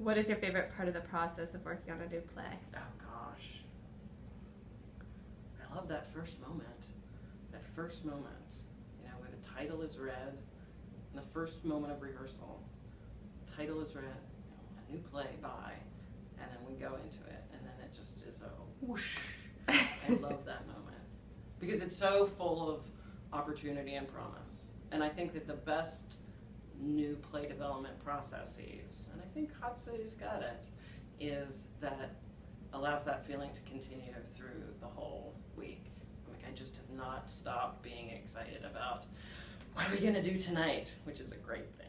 What is your favorite part of the process of working on a new play? Oh gosh. I love that first moment. That first moment, you know, where the title is read, in the first moment of rehearsal. The title is read, you know, a new play by, and then we go into it, and then it just is a whoosh. I love that moment. Because it's so full of opportunity and promise. And I think that the best new play development processes, and I think Hot City's got it, is that allows that feeling to continue through the whole week. Like, I just have not stopped being excited about what are we going to do tonight, which is a great thing.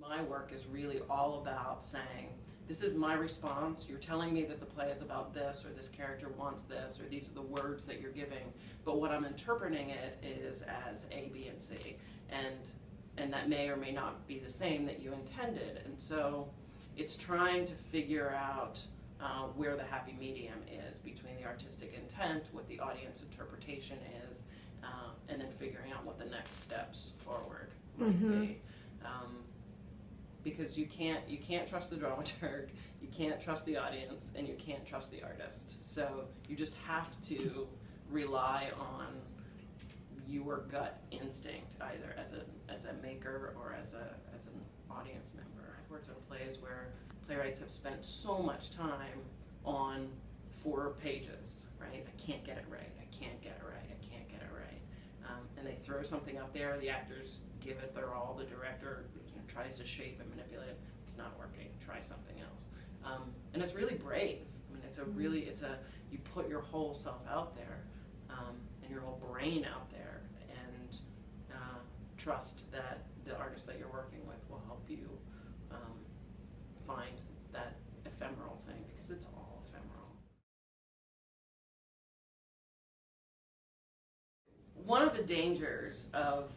My work is really all about saying, this is my response. You're telling me that the play is about this, or this character wants this, or these are the words that you're giving. But what I'm interpreting it is as A, B, and C. And that may or may not be the same that you intended. And so it's trying to figure out where the happy medium is between the artistic intent, what the audience interpretation is, and then figuring out what the next steps forward might be. Because you can't trust the dramaturg, you can't trust the audience, and you can't trust the artist. So you just have to rely on your gut instinct, either as a maker or as an audience member. I've worked on plays where playwrights have spent so much time on 4 pages, right? I can't get it right, I can't get it right, I can't get it right. And they throw something up there, the actors give it their all, the director tries to shape and manipulate it. It's not working. Try something else. And it's really brave. I mean, you put your whole self out there, and your whole brain out there, and trust that the artist that you're working with will help you find that ephemeral thing, because it's all ephemeral. One of the dangers of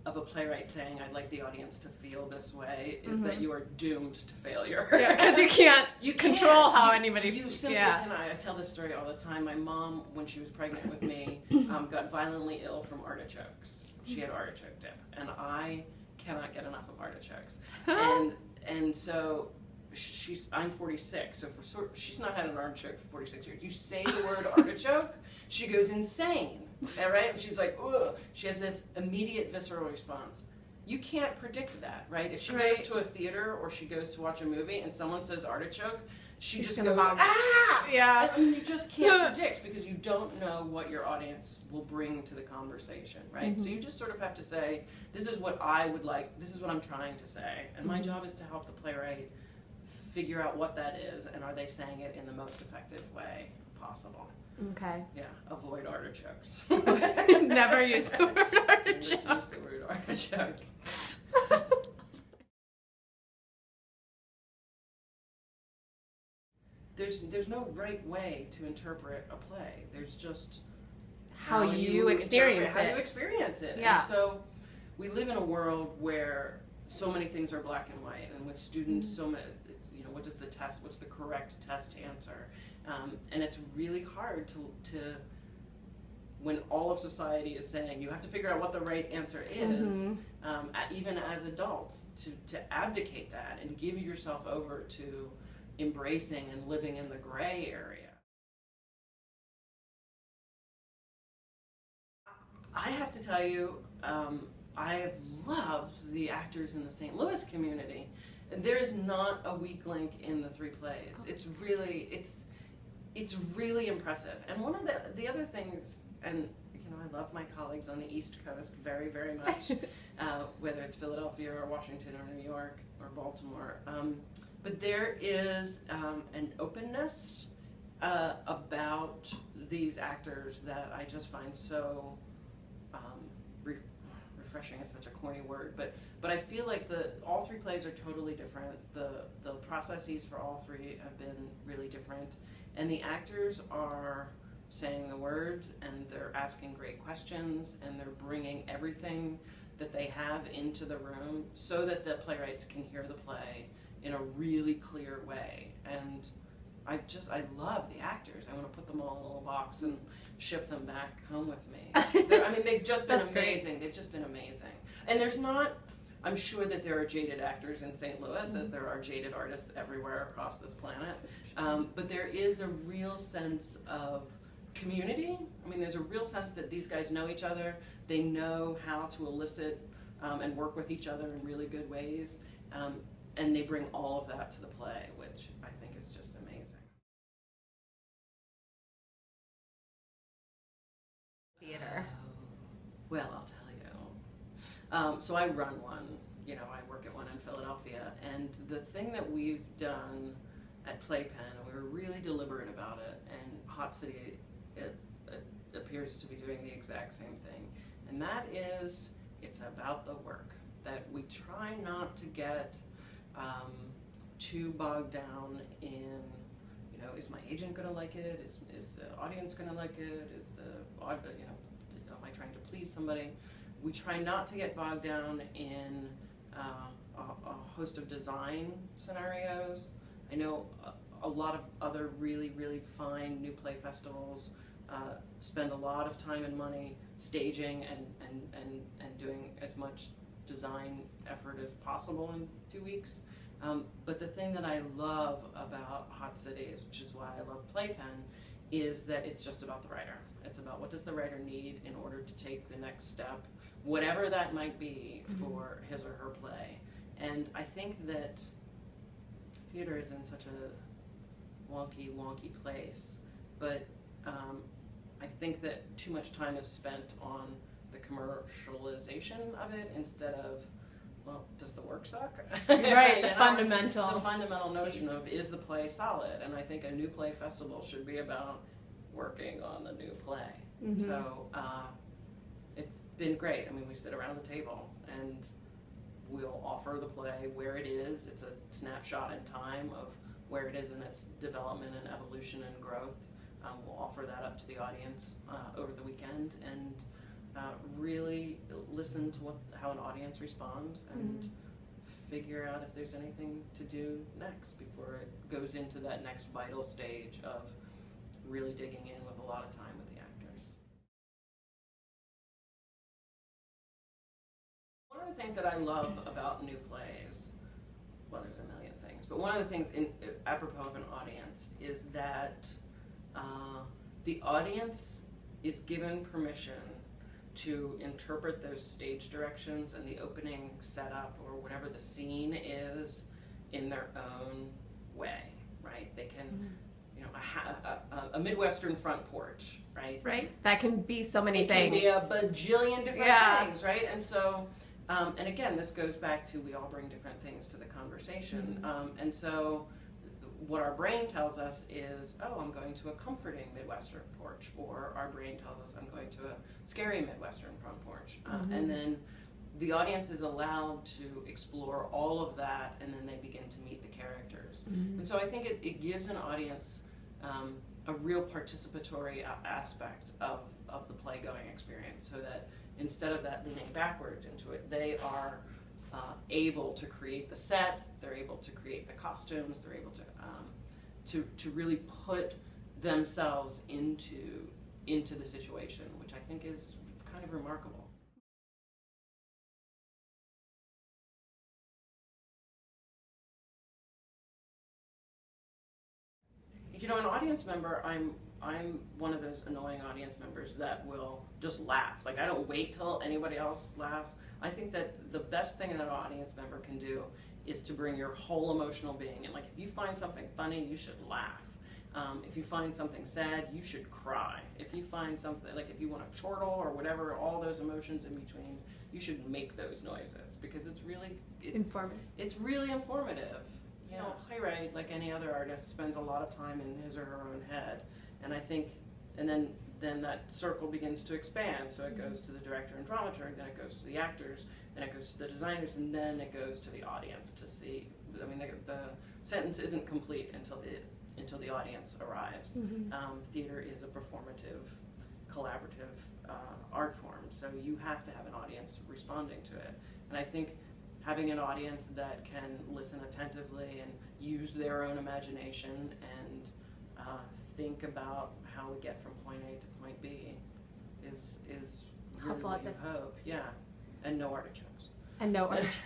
a playwright saying, I'd like the audience to feel this way, is that you are doomed to failure. Yeah, because you can't control how anybody... You simply cannot. I tell this story all the time. My mom, when she was pregnant with me, got violently ill from artichokes. She had artichoke dip, and I cannot get enough of artichokes. And so I'm 46, so she's not had an artichoke for 46 years. You say the word artichoke, she goes insane. All right? She's like, ugh. She has this immediate visceral response. You can't predict that, right? If she goes to a theater or she goes to watch a movie and someone says artichoke, she just goes, ah! Yeah. I mean, you just can't predict, because you don't know what your audience will bring to the conversation, right? So you just sort of have to say, this is what I would like, this is what I'm trying to say. And my job is to help the playwright figure out what that is, and are they saying it in the most effective way possible. Okay. Yeah, avoid artichokes. Never use the word artichoke. Never use the word artichoke. There's no right way to interpret a play. There's just how you experience it. How you experience it. Yeah. And so we live in a world where so many things are black and white, and with students, so many. It's, you know, what does the test? What's the correct test answer? And it's really hard to when all of society is saying you have to figure out what the right answer is, even as adults, to abdicate that and give yourself over to embracing and living in the gray area. I have to tell you, I have loved the actors in the St. Louis community. There is not a weak link in the 3 plays. It's really impressive. And one of the other things, and you know, I love my colleagues on the East Coast very, very much, whether it's Philadelphia or Washington or New York or Baltimore. But there is an openness about these actors that I just find so refreshing is such a corny word, but I feel like all 3 plays are totally different. The processes for all 3 have been really different, and the actors are saying the words, and they're asking great questions, and they're bringing everything that they have into the room so that the playwrights can hear the play in a really clear way. And I love the actors. I want to put them all in a little box and ship them back home with me. I mean, they've just been amazing. They've just been amazing. And there's not I'm sure that there are jaded actors in St. Louis, as there are jaded artists everywhere across this planet. But there is a real sense of community. I mean, there's a real sense that these guys know each other. They know how to elicit and work with each other in really good ways. And they bring all of that to the play, which I think is just amazing. Theater. Well, I'll tell you. So I run one, you know, I work at one in Philadelphia, and the thing that we've done at Playpen, and we were really deliberate about it, and Hot City it appears to be doing the exact same thing, and that is, it's about the work. That we try not to get too bogged down in, you know, is my agent going to like it? Is the audience going to like it? Is the, you know, am I trying to please somebody? We try not to get bogged down in a host of design scenarios. I know a lot of other really, really fine new play festivals spend a lot of time and money staging and doing as much design effort as possible in 2 weeks. But the thing that I love about Hot Cities, which is why I love Playpen, is that it's just about the writer. It's about what does the writer need in order to take the next step, whatever that might be for his or her play. And I think that theater is in such a wonky place, but I think that too much time is spent on the commercialization of it instead of, well, does the work suck? Right, the fundamental notion of, is the play solid? And I think a new play festival should be about working on the new play. So it's been great. I mean, we sit around the table and we'll offer the play where it is. It's a snapshot in time of where it is in its development and evolution and growth. We'll offer that up to the audience over the weekend and really listen to how an audience responds and figure out if there's anything to do next before it goes into that next vital stage of really digging in with a lot of time with the actors. One of the things that I love about new plays, well, there's a million things, but one of the things apropos of an audience is that the audience is given permission to interpret those stage directions and the opening setup or whatever the scene is in their own way, right? They can, you know, a Midwestern front porch, right? Right. That can be so many things. It can be a bajillion different things, right? And so, and again, this goes back to we all bring different things to the conversation. And so what our brain tells us is, oh, I'm going to a comforting Midwestern porch, or our brain tells us I'm going to a scary Midwestern front porch. And then the audience is allowed to explore all of that, and then they begin to meet the characters. And so I think it gives an audience a real participatory aspect of the play-going experience, so that instead of that leaning backwards into it, they are able to create the set, they're able to create the costumes, they're able to really put themselves into the situation, which I think is kind of remarkable. You know, an audience member, I'm one of those annoying audience members that will just laugh. Like, I don't wait till anybody else laughs. I think that the best thing that an audience member can do is to bring your whole emotional being. And like, if you find something funny, you should laugh. If you find something sad, you should cry. If you find something, like if you want to chortle or whatever, all those emotions in between, you should make those noises, because it's informative. It's really informative. You know, a playwright, like any other artist, spends a lot of time in his or her own head. And I think, and then that circle begins to expand. So it goes to the director and dramaturg, then it goes to the actors, then it goes to the designers, and then it goes to the audience to see. I mean, the sentence isn't complete until the audience arrives. Theater is a performative, collaborative art form, so you have to have an audience responding to it. And I think having an audience that can listen attentively and use their own imagination and think about how we get from point A to point B is really helpful what at you this hope. Yeah, and no artichokes. And no artichokes.